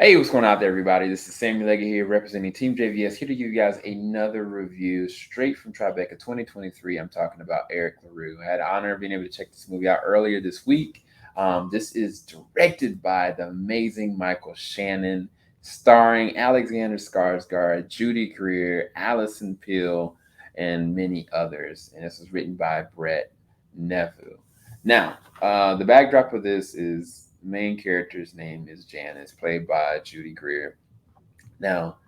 Hey, what's going on out there, everybody? This is Samuel Leggett here, representing Team JVS, here to give you guys another review straight from Tribeca 2023. I'm talking about Eric LaRue. I had the honor of being able to check this movie out earlier this week. This is directed by the amazing Michael Shannon, starring Alexander Skarsgård, Judy Greer, Allison Peel, and many others. And this was written by Brett Neveu. Now, the backdrop of this is main character's name is Janice, played by Judy Greer. Now,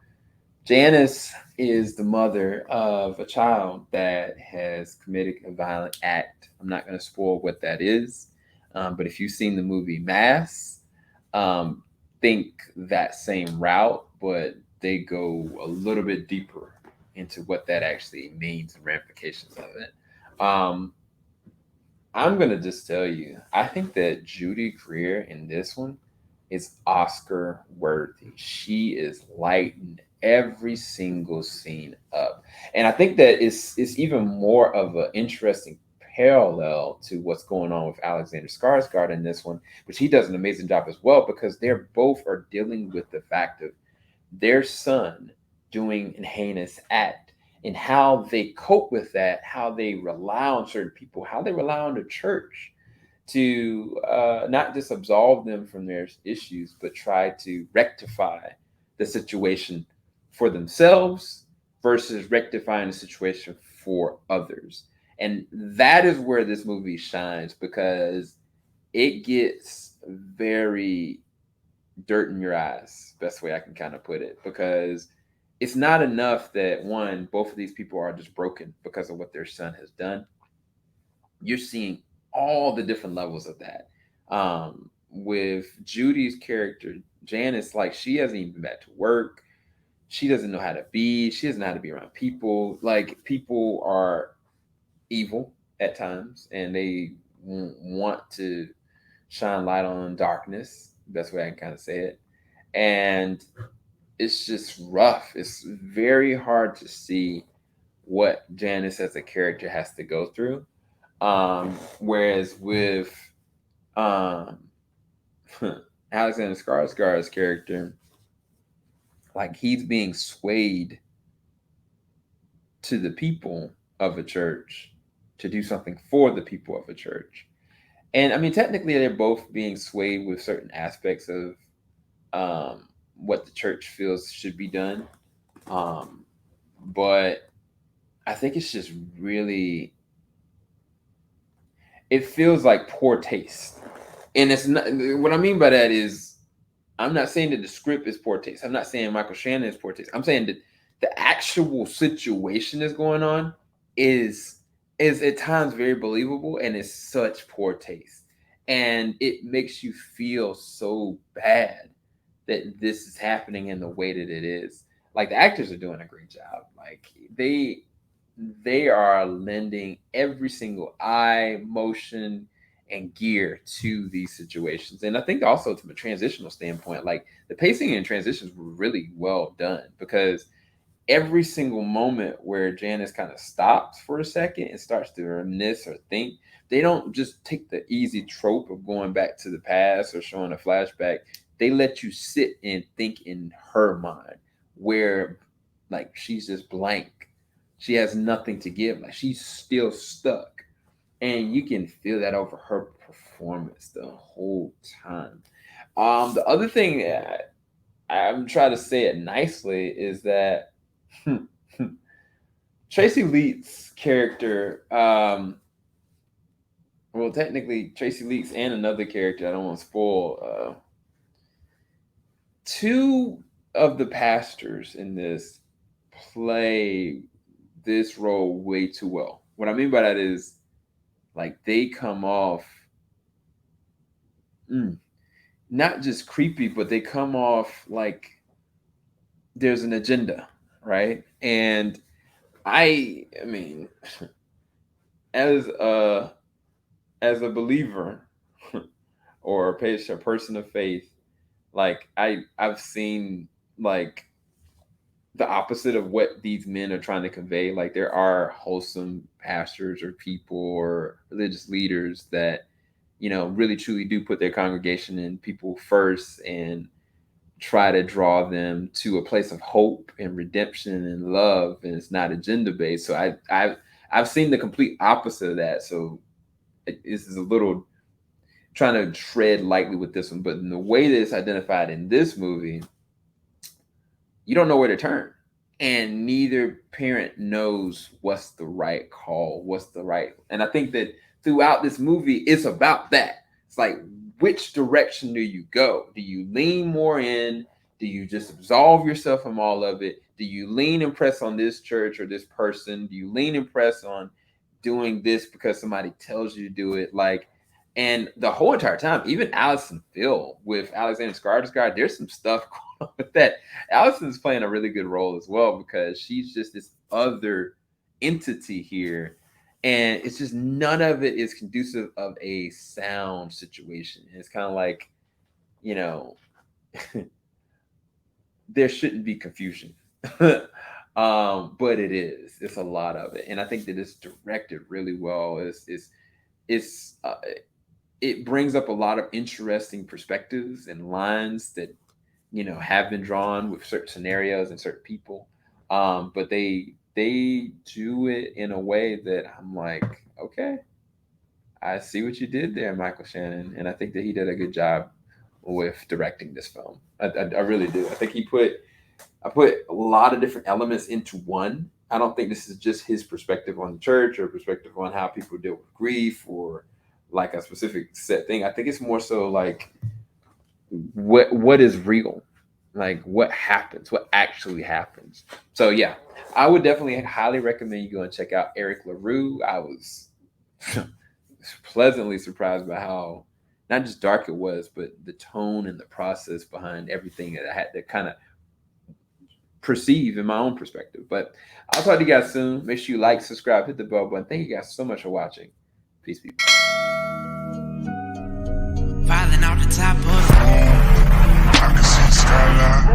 Janice is the mother of a child that has committed a violent act. I'm not going to spoil what that is, but if you've seen the movie Mass, um, think that same route, but they go a little bit deeper into what that actually means and ramifications of it. I'm gonna just tell you, I think that Judy Greer in this one is Oscar worthy. She is lighting every single scene up, and I think that it's even more of an interesting parallel to what's going on with Alexander Skarsgård in this one, which he does an amazing job as well because they're both are dealing with the fact of their son doing an heinous act and how they cope with that, how they rely on certain people, how they rely on the church to not just absolve them from their issues, but try to rectify the situation for themselves versus rectifying the situation for others. And that is where this movie shines because it gets very dirt in your eyes, best way I can kind of put it, because it's not enough that one, both of these people are just broken because of what their son has done. You're seeing all the different levels of that. With Judy's character, Janice, like she hasn't even been back to work. She doesn't know how to be. She doesn't know how to be around people. Like people are evil at times, and they want to shine light on darkness. Best way I can kind of say it. And it's just rough. It's very hard to see what Janice as a character has to go through. Whereas with um, Alexander Skarsgård's character, like he's being swayed to the people of a church to do something for the people of a church. And I mean, technically, they're both being swayed with certain aspects of um, what the church feels should be done. Um, but I think it's just really, it feels like poor taste. And it's not, what I mean by that is, I'm not saying that the script is poor taste. I'm not saying Michael Shannon is poor taste. I'm saying that the actual situation that's going on is is at times very believable and it's such poor taste. And it makes you feel so bad that this is happening in the way that it is. Like the actors are doing a great job. Like they are lending every single eye, motion, and gear to these situations. And I think also from a transitional standpoint, like the pacing and transitions were really well done because every single moment where Janice kind of stops for a second and starts to reminisce or think, they don't just take the easy trope of going back to the past or showing a flashback. They let you sit and think in her mind where like she's just blank. She has nothing to give. Like she's still stuck. And you can feel that over her performance the whole time. The other thing that I'm trying to say it nicely is that Tracy Leeds' character, well, technically Tracy Leeds and another character, I don't want to spoil, two of the pastors in this play this role way too well. What I mean by that is like they come off mm, not just creepy, but they come off like there's an agenda, right? And I mean, as a as a believer or a patient, a person of faith, like I've seen like the opposite of what these men are trying to convey. Like there are wholesome pastors or people or religious leaders that really truly do put their congregation and people first and try to draw them to a place of hope and redemption and love, and it's not agenda based. So I've seen the complete opposite of that. So this is a little trying to tread lightly with this one, but in the way that it's identified in this movie, you don't know where to turn, and neither parent knows what's the right call, what's the right. And I think that throughout this movie, it's about that. It's like, which direction do you go? Do you lean more in? Do you just absolve yourself from all of it? Do you lean and press on this church or this person? Do you lean and press on doing this because somebody tells you to do it? Like, and the whole entire time, even Allison Phil with Alexander Skarsgård, there's some stuff going on with that. Allison's playing a really good role as well, because she's just this other entity here. And it's just, none of it is conducive of a sound situation. And it's kind of like, you know, there shouldn't be confusion. But it is. It's a lot of it. And I think that it's directed really well. It brings up a lot of interesting perspectives and lines that, you know, have been drawn with certain scenarios and certain people. But they do it in a way that I'm like, okay, I see what you did there, Michael Shannon. And I think that he did a good job with directing this film. I really do. I think I put a lot of different elements into one. I don't think this is just his perspective on the church or perspective on how people deal with grief or like a specific set thing. I think it's more so like what is real, like what happens, what actually happens. So yeah, I would definitely highly recommend you go and check out Eric LaRue. I was pleasantly surprised by how not just dark it was, but the tone and the process behind everything that I had to kind of perceive in my own perspective. But I'll talk to you guys soon. Make sure you like, subscribe, hit the bell button. Thank you guys so much for watching. Peace, people. Falling out the top of the I can see skyline.